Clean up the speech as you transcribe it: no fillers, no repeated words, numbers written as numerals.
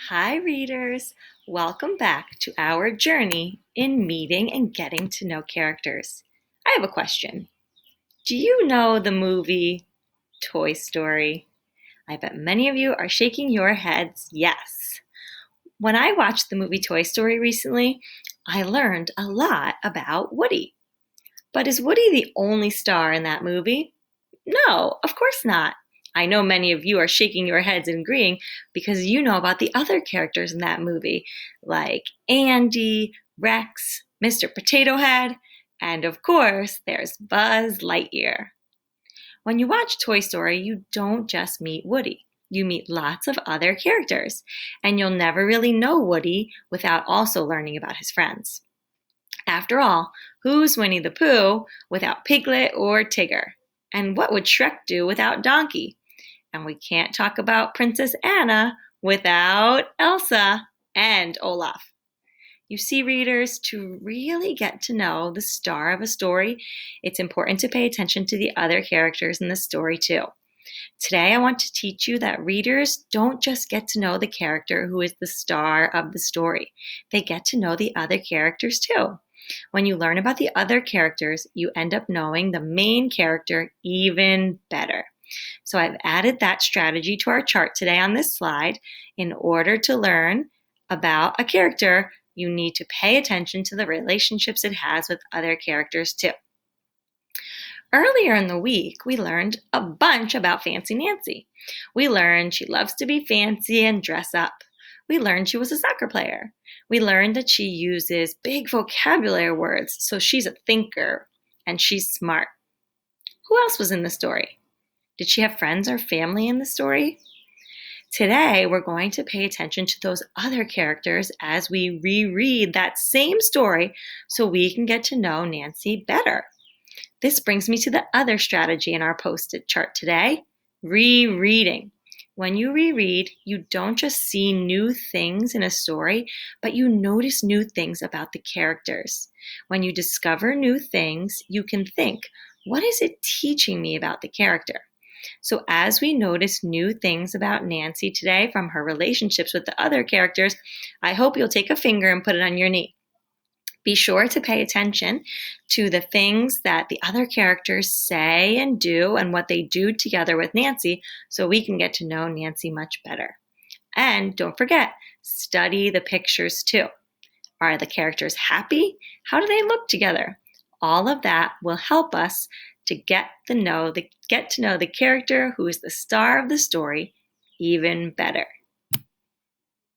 Hi, readers. Welcome back to our journey in meeting and getting to know characters. I have a question. Do you know the movie Toy Story? I bet many of you are shaking your heads yes. When I watched the movie Toy Story recently, I learned a lot about Woody. But is Woody the only star in that movie? No, of course not. I know many of you are shaking your heads and agreeing because you know about the other characters in that movie, like Andy, Rex, Mr. Potato Head, and of course, there's Buzz Lightyear. When you watch Toy Story, you don't just meet Woody. You meet lots of other characters, and you'll never really know Woody without also learning about his friends. After all, who's Winnie the Pooh without Piglet or Tigger? And what would Shrek do without Donkey? And we can't talk about Princess Anna without Elsa and Olaf. You see, readers, to really get to know the star of a story, it's important to pay attention to the other characters in the story too. Today, I want to teach you that readers don't just get to know the character who is the star of the story. They get to know the other characters too. When you learn about the other characters, you end up knowing the main character even better. So I've added that strategy to our chart today on this slide. In order to learn about a character, you need to pay attention to the relationships it has with other characters too. Earlier in the week, we learned a bunch about Fancy Nancy. We learned she loves to be fancy and dress up. We learned she was a soccer player. We learned that she uses big vocabulary words, so she's a thinker and she's smart. Who else was in the story? Did she have friends or family in the story? Today, we're going to pay attention to those other characters as we reread that same story so we can get to know Nancy better. This brings me to the other strategy in our post-it chart today, rereading. When you reread, you don't just see new things in a story, but you notice new things about the characters. When you discover new things, you can think, what is it teaching me about the character? So as we notice new things about Nancy today from her relationships with the other characters, I hope you'll take a finger and put it on your knee. Be sure to pay attention to the things that the other characters say and do and what they do together with Nancy so we can get to know Nancy much better. And don't forget, study the pictures too. Are the characters happy? How do they look together? All of that will help us to get to know the character who is the star of the story even better.